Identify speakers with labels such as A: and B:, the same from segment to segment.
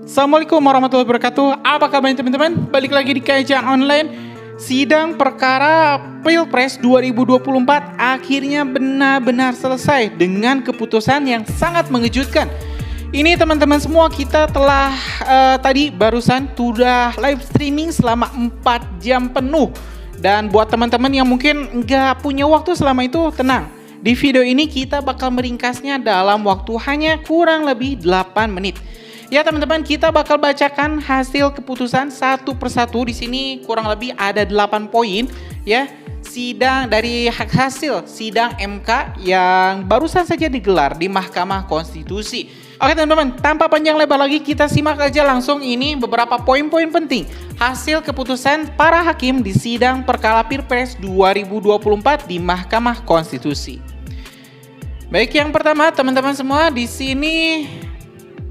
A: Assalamualaikum warahmatullahi wabarakatuh. Apa kabarnya teman-teman? Balik lagi di kajian online. Sidang perkara Pilpres 2024 akhirnya benar-benar selesai dengan keputusan yang sangat mengejutkan. Ini teman-teman semua, kita telah tadi barusan sudah live streaming selama 4 jam penuh. Dan buat teman-teman yang mungkin nggak punya waktu selama itu, tenang. Di video ini kita bakal meringkasnya dalam waktu hanya kurang lebih 8 menit. Ya teman-teman, kita bakal bacakan hasil keputusan satu persatu. Di sini kurang lebih ada 8 poin ya. Sidang dari hasil sidang MK yang barusan saja digelar di Mahkamah Konstitusi. Oke teman-teman, tanpa panjang lebar lagi kita simak aja langsung ini beberapa poin-poin penting hasil keputusan para hakim di sidang perkara Pilpres 2024 di Mahkamah Konstitusi. Baik, yang pertama teman-teman semua di sini.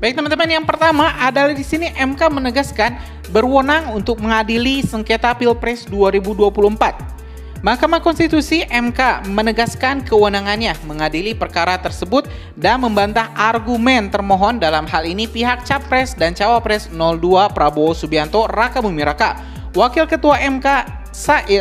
A: Baik teman-teman, yang pertama adalah di sini MK menegaskan berwenang untuk mengadili sengketa Pilpres 2024. Mahkamah Konstitusi MK menegaskan kewenangannya mengadili perkara tersebut dan membantah argumen termohon, dalam hal ini pihak Capres dan Cawapres 02 Prabowo Subianto Raka Buming Raka. Wakil Ketua MK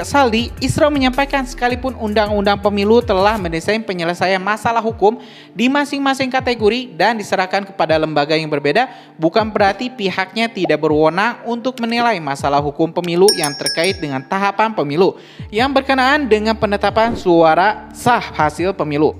A: Saldi Isra menyampaikan sekalipun Undang-Undang Pemilu telah mendesain penyelesaian masalah hukum di masing-masing kategori dan diserahkan kepada lembaga yang berbeda, bukan berarti pihaknya tidak berwenang untuk menilai masalah hukum pemilu yang terkait dengan tahapan pemilu yang berkenaan dengan penetapan suara sah hasil pemilu.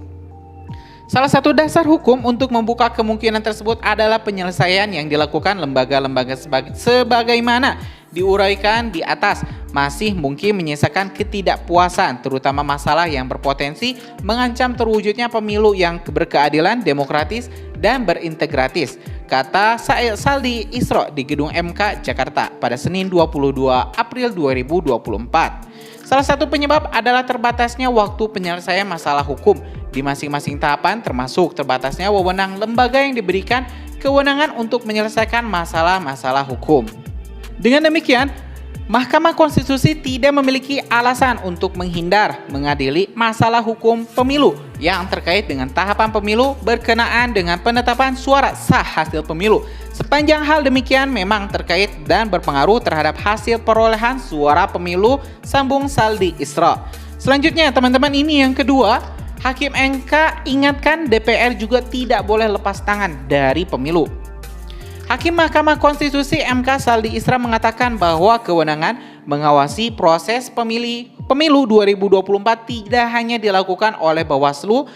A: Salah satu dasar hukum untuk membuka kemungkinan tersebut adalah penyelesaian yang dilakukan lembaga-lembaga sebagaimana diuraikan di atas. Masih mungkin menyisakan ketidakpuasan, terutama masalah yang berpotensi mengancam terwujudnya pemilu yang berkeadilan, demokratis, dan berintegratis, kata Saldi Isra di Gedung MK Jakarta pada Senin 22 April 2024. Salah satu penyebab adalah terbatasnya waktu penyelesaian masalah hukum di masing-masing tahapan, termasuk terbatasnya wewenang lembaga yang diberikan kewenangan untuk menyelesaikan masalah-masalah hukum. Dengan demikian, Mahkamah Konstitusi tidak memiliki alasan untuk menghindar mengadili masalah hukum pemilu yang terkait dengan tahapan pemilu berkenaan dengan penetapan suara sah hasil pemilu, sepanjang hal demikian memang terkait dan berpengaruh terhadap hasil perolehan suara pemilu, sambung Saldi Isra. Selanjutnya teman-teman, ini yang kedua, Hakim MK ingatkan DPR juga tidak boleh lepas tangan dari pemilu. Hakim Mahkamah Konstitusi MK Saldi Isra mengatakan bahwa kewenangan mengawasi proses pemilu 2024 tidak hanya dilakukan oleh Bawaslu,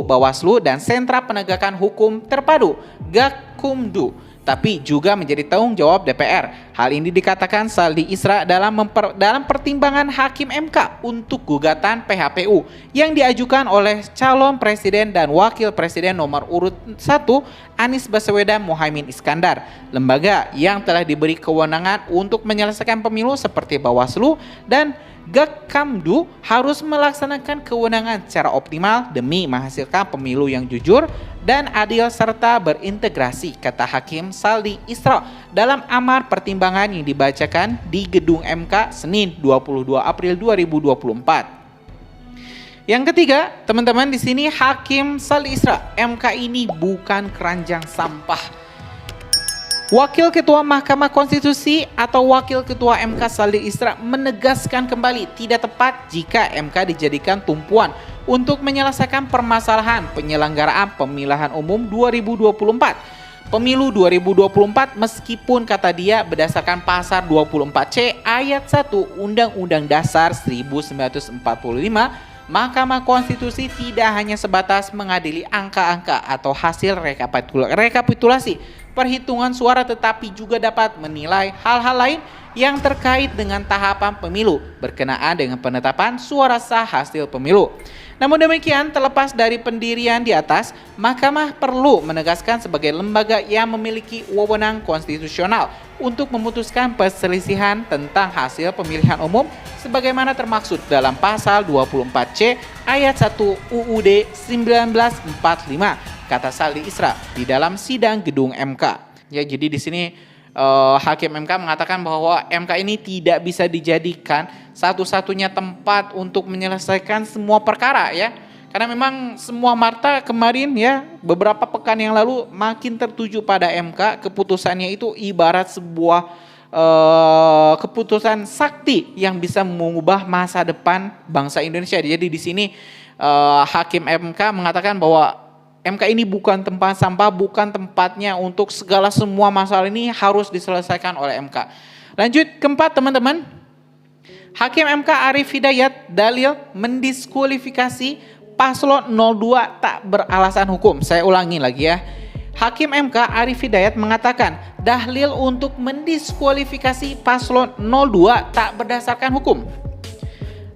A: Bawaslu, dan Sentra Penegakan Hukum Terpadu Gakumdu, tapi juga menjadi tanggung jawab DPR. Hal ini dikatakan Saldi Isra dalam pertimbangan Hakim MK untuk gugatan PHPU yang diajukan oleh calon presiden dan wakil presiden nomor urut 1 Anies Baswedan Muhaimin Iskandar. Lembaga yang telah diberi kewenangan untuk menyelesaikan pemilu seperti Bawaslu dan Gakumdu harus melaksanakan kewenangan secara optimal demi menghasilkan pemilu yang jujur dan adil serta berintegrasi, kata Hakim Saldi Isra dalam amar pertimbangan yang dibacakan di Gedung MK Senin 22 April 2024. Yang ketiga, teman-teman, di sini Hakim Saldi Isra, MK ini bukan keranjang sampah. Wakil Ketua Mahkamah Konstitusi atau Wakil Ketua MK Saldi Isra menegaskan kembali tidak tepat jika MK dijadikan tumpuan untuk menyelesaikan permasalahan penyelenggaraan pemilihan umum 2024. Pemilu 2024 meskipun kata dia berdasarkan pasal 24C ayat 1 Undang-Undang Dasar 1945, Mahkamah Konstitusi tidak hanya sebatas mengadili angka-angka atau hasil rekapitulasi perhitungan suara, tetapi juga dapat menilai hal-hal lain yang terkait dengan tahapan pemilu berkenaan dengan penetapan suara sah hasil pemilu. Namun demikian, terlepas dari pendirian di atas, Mahkamah perlu menegaskan sebagai lembaga yang memiliki wewenang konstitusional untuk memutuskan perselisihan tentang hasil pemilihan umum sebagaimana termaksud dalam pasal 24C ayat 1 UUD 1945, kata Saldi Isra di dalam sidang Gedung MK. Ya, jadi di sini Hakim MK mengatakan bahwa MK ini tidak bisa dijadikan satu-satunya tempat untuk menyelesaikan semua perkara ya. Karena memang semua mata kemarin ya, beberapa pekan yang lalu makin tertuju pada MK. Keputusannya itu ibarat sebuah keputusan sakti yang bisa mengubah masa depan bangsa Indonesia. Jadi di sini Hakim MK mengatakan bahwa MK ini bukan tempat sampah, bukan tempatnya untuk segala semua masalah ini harus diselesaikan oleh MK. Lanjut keempat teman-teman. Hakim MK Arief Hidayat dalil mendiskualifikasi paslon 02 tak beralasan hukum. Saya ulangi lagi ya. Hakim MK Arief Hidayat mengatakan dalil untuk mendiskualifikasi paslon 02 tak berdasarkan hukum.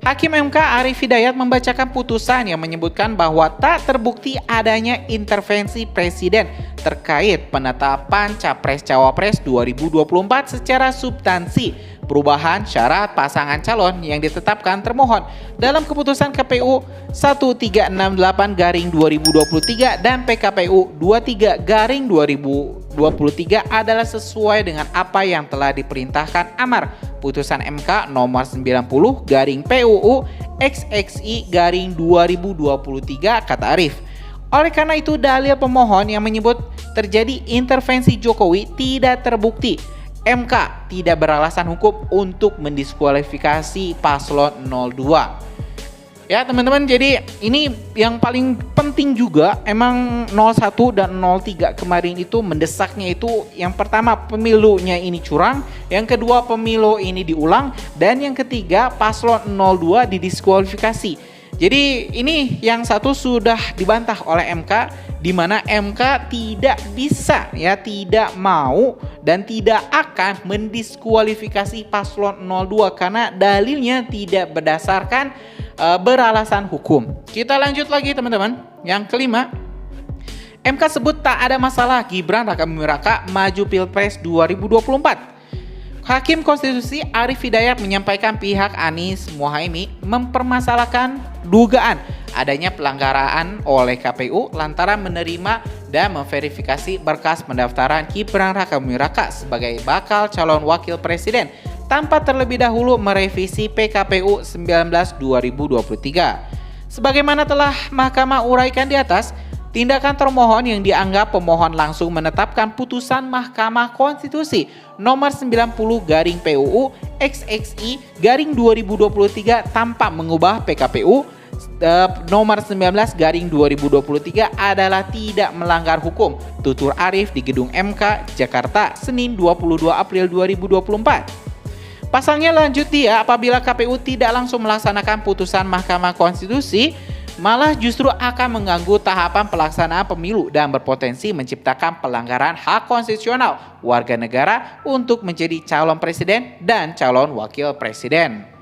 A: Hakim MK Arief Hidayat membacakan putusan yang menyebutkan bahwa tak terbukti adanya intervensi presiden terkait penetapan Capres-Cawapres 2024 secara substansi perubahan syarat pasangan calon yang ditetapkan termohon dalam keputusan KPU 1368/2023 dan PKPU 23/2023 adalah sesuai dengan apa yang telah diperintahkan amar putusan MK nomor 90/PUU XXI/2023 kata Arief. Oleh karena itu dalil pemohon yang menyebut terjadi intervensi Jokowi tidak terbukti. MK tidak beralasan hukum untuk mendiskualifikasi paslon 02. Ya teman-teman, jadi ini yang paling penting juga, emang 01 dan 03 kemarin itu mendesaknya itu yang pertama pemilunya ini curang, yang kedua pemilu ini diulang, dan yang ketiga paslon 02 didiskualifikasi. Jadi ini yang satu sudah dibantah oleh MK, di mana MK tidak bisa ya, tidak mau dan tidak akan mendiskualifikasi paslon 02 karena dalilnya tidak berdasarkan beralasan hukum. Kita lanjut lagi teman-teman. Yang kelima, MK sebut tak ada masalah Gibran Rakabuming Raka maju Pilpres 2024. Hakim Konstitusi Arief Hidayat menyampaikan pihak Anies Mohaimin mempermasalahkan dugaan adanya pelanggaran oleh KPU lantaran menerima dan memverifikasi berkas pendaftaran Gibran Rakabuming Raka sebagai bakal calon wakil presiden tanpa terlebih dahulu merevisi PKPU 19/2023. Sebagaimana telah Mahkamah uraikan di atas, tindakan termohon yang dianggap pemohon langsung menetapkan putusan Mahkamah Konstitusi nomor 90/PUU XXI/2023 tanpa mengubah PKPU nomor 19/2023 adalah tidak melanggar hukum. Tutur Arief di Gedung MK Jakarta Senin 22 April 2024. Pasalnya lanjut dia, apabila KPU tidak langsung melaksanakan putusan Mahkamah Konstitusi, malah justru akan mengganggu tahapan pelaksanaan pemilu dan berpotensi menciptakan pelanggaran hak konstitusional warga negara untuk menjadi calon presiden dan calon wakil presiden.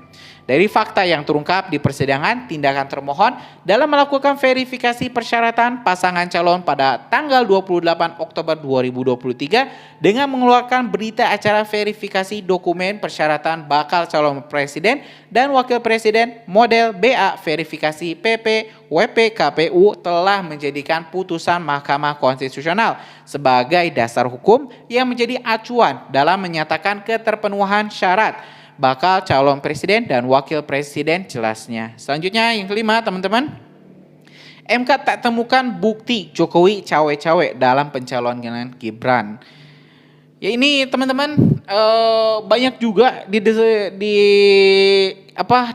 A: Dari fakta yang terungkap di persidangan, tindakan termohon dalam melakukan verifikasi persyaratan pasangan calon pada tanggal 28 Oktober 2023 dengan mengeluarkan berita acara verifikasi dokumen persyaratan bakal calon presiden dan wakil presiden model BA verifikasi PP WP KPU telah menjadikan putusan Mahkamah Konstitusional sebagai dasar hukum yang menjadi acuan dalam menyatakan keterpenuhan syarat bakal calon presiden dan wakil presiden jelasnya. Selanjutnya yang kelima teman-teman, MK tak temukan bukti Jokowi cawe-cawe dalam pencalonan Gibran. Ya ini teman-teman banyak juga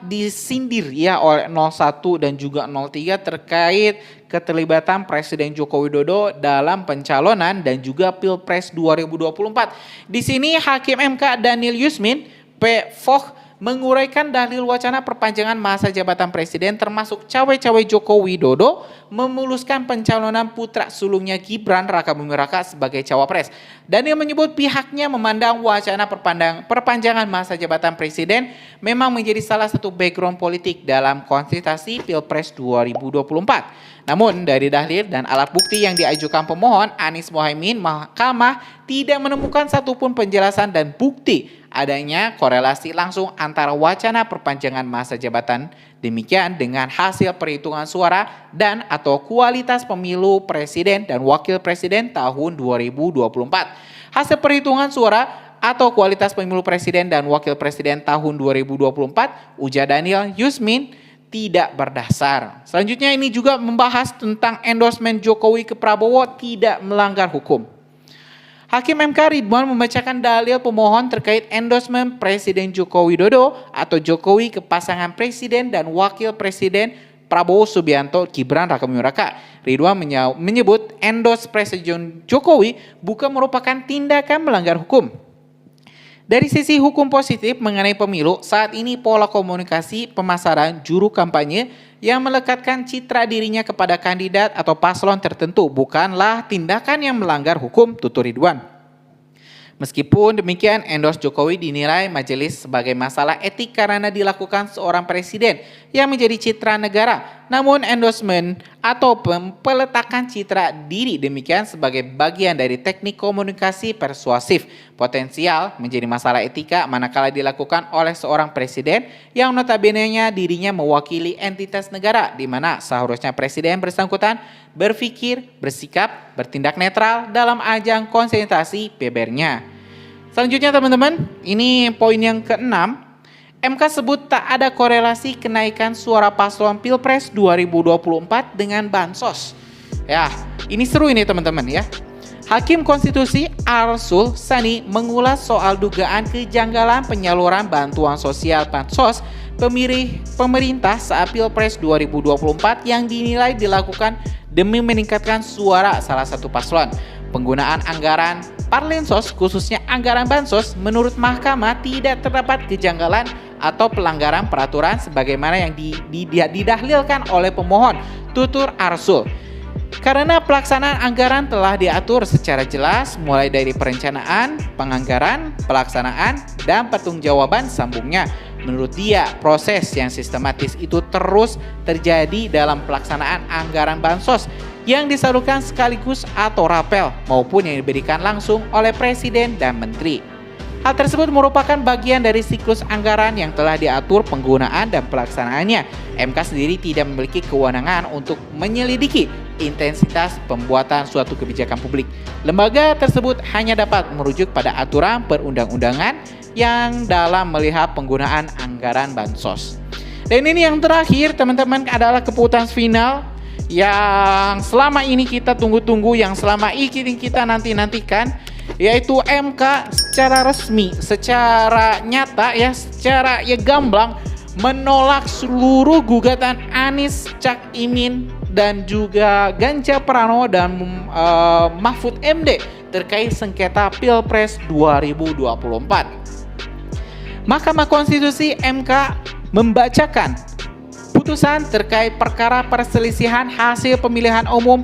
A: disindir ya oleh 01 dan juga 03 terkait keterlibatan Presiden Joko Widodo dalam pencalonan dan juga Pilpres 2024. Di sini Hakim MK Daniel Yusmin P. Foch menguraikan dalil wacana perpanjangan masa jabatan presiden termasuk cawe-cawe Joko Widodo memuluskan pencalonan putra sulungnya Gibran Rakabuming Raka sebagai cawapres. Daniel menyebut pihaknya memandang wacana perpanjangan masa jabatan presiden memang menjadi salah satu background politik dalam kontestasi Pilpres 2024. Namun dari dalil dan alat bukti yang diajukan pemohon Anies Mohaimin, Mahkamah tidak menemukan satupun penjelasan dan bukti adanya korelasi langsung antara wacana perpanjangan masa jabatan demikian dengan hasil perhitungan suara dan atau kualitas pemilu presiden dan wakil presiden tahun 2024. Hasil perhitungan suara atau kualitas pemilu presiden dan wakil presiden tahun 2024, ujar Daniel Yusmin, tidak berdasar. Selanjutnya ini juga membahas tentang endorsement Jokowi ke Prabowo tidak melanggar hukum. Hakim MK Ridwan membacakan dalil pemohon terkait endorsement Presiden Joko Widodo atau Jokowi ke pasangan Presiden dan Wakil Presiden Prabowo Subianto Gibran Raka Buming Raka. Ridwan menyebut endorse Presiden Jokowi bukan merupakan tindakan melanggar hukum. Dari sisi hukum positif mengenai pemilu, saat ini pola komunikasi pemasaran juru kampanye yang melekatkan citra dirinya kepada kandidat atau paslon tertentu bukanlah tindakan yang melanggar hukum, tutur Ridwan. Meskipun demikian, endorse Jokowi dinilai majelis sebagai masalah etik karena dilakukan seorang presiden yang menjadi citra negara. Namun endorsement atau peletakan citra diri demikian sebagai bagian dari teknik komunikasi persuasif potensial menjadi masalah etika manakala dilakukan oleh seorang presiden yang notabene-nya dirinya mewakili entitas negara di mana seharusnya presiden bersangkutan berpikir, bersikap, bertindak netral dalam ajang konsentrasi PBR-nya. Selanjutnya teman-teman, ini poin yang ke-6. MK sebut tak ada korelasi kenaikan suara paslon Pilpres 2024 dengan bansos. Ya, ini seru ini teman-teman ya. Hakim Konstitusi Arsul Sani mengulas soal dugaan kejanggalan penyaluran bantuan sosial bansos pemerintah saat Pilpres 2024 yang dinilai dilakukan demi meningkatkan suara salah satu paslon. Penggunaan anggaran Parlensos khususnya anggaran bansos menurut mahkamah tidak terdapat kejanggalan atau pelanggaran peraturan sebagaimana yang didahlilkan oleh pemohon, tutur Arsul. Karena pelaksanaan anggaran telah diatur secara jelas mulai dari perencanaan, penganggaran, pelaksanaan, dan pertanggungjawaban sambungnya. Menurut dia, proses yang sistematis itu terus terjadi dalam pelaksanaan anggaran bansos yang disalurkan sekaligus atau rapel maupun yang diberikan langsung oleh presiden dan menteri. Hal tersebut merupakan bagian dari siklus anggaran yang telah diatur penggunaan dan pelaksanaannya. MK sendiri tidak memiliki kewenangan untuk menyelidiki intensitas pembuatan suatu kebijakan publik. Lembaga tersebut hanya dapat merujuk pada aturan perundang-undangan yang dalam melihat penggunaan anggaran bansos. Dan ini yang terakhir teman-teman adalah keputusan final yang selama ini kita tunggu-tunggu, yang selama ini kita nanti-nantikan, yaitu MK secara resmi, secara nyata ya, secara gamblang menolak seluruh gugatan Anies, Cak Imin dan juga Ganjar Pranowo dan Mahfud MD terkait sengketa Pilpres 2024. Mahkamah Konstitusi MK membacakan putusan terkait perkara perselisihan hasil pemilihan umum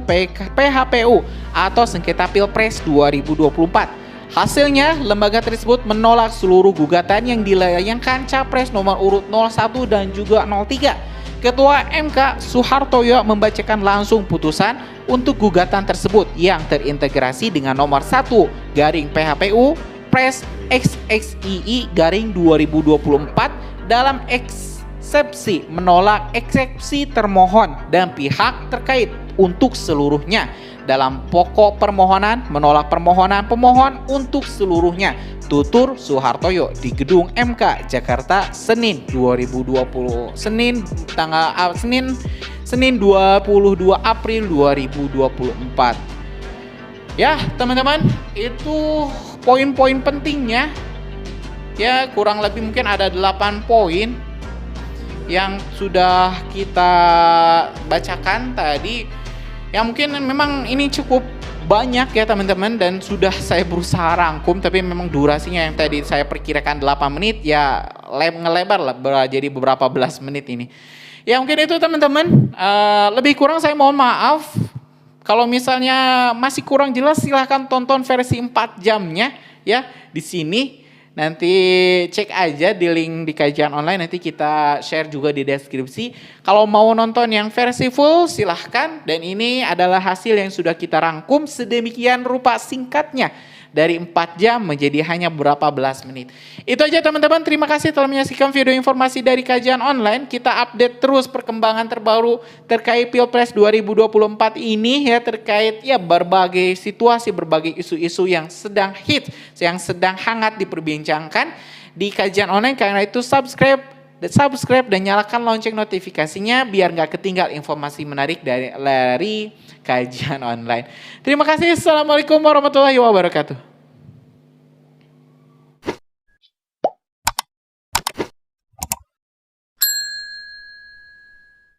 A: PHPU atau sengketa Pilpres 2024. Hasilnya, lembaga tersebut menolak seluruh gugatan yang dilayangkan Capres nomor urut 01 dan juga 03. Ketua MK Suhartoyo membacakan langsung putusan untuk gugatan tersebut yang terintegrasi dengan nomor 1 garing PHPU Pres XXII garing 2024 dalam eksepsi menolak eksepsi termohon dan pihak terkait untuk seluruhnya. Dalam pokok permohonan menolak permohonan pemohon untuk seluruhnya, tutur Suhartoyo di gedung MK Jakarta Senin 22 April 2024. Ya teman-teman, itu poin-poin pentingnya. Ya kurang lebih mungkin ada 8 poin yang sudah kita bacakan tadi. Ya mungkin memang ini cukup banyak ya teman-teman dan sudah saya berusaha rangkum, tapi memang durasinya yang tadi saya perkirakan 8 menit ya ngelebar lah jadi beberapa belas menit ini. Ya mungkin itu teman-teman, lebih kurang saya mohon maaf. Kalau misalnya masih kurang jelas silahkan tonton versi 4 jamnya ya di sini. Nanti cek aja di link di kajian online, nanti kita share juga di deskripsi. Kalau mau nonton yang versi full silahkan. Dan ini adalah hasil yang sudah kita rangkum sedemikian rupa singkatnya. Dari 4 jam menjadi hanya berapa belas menit. Itu aja teman-teman, terima kasih telah menyaksikan video informasi dari kajian online. Kita update terus perkembangan terbaru terkait Pilpres 2024 ini ya, terkait ya berbagai situasi, berbagai isu-isu yang sedang hit, yang sedang hangat diperbincangkan di kajian online. Karena itu subscribe dan subscribe dan nyalakan lonceng notifikasinya biar nggak ketinggal informasi menarik dari kajian online. Terima kasih. Assalamualaikum warahmatullahi wabarakatuh.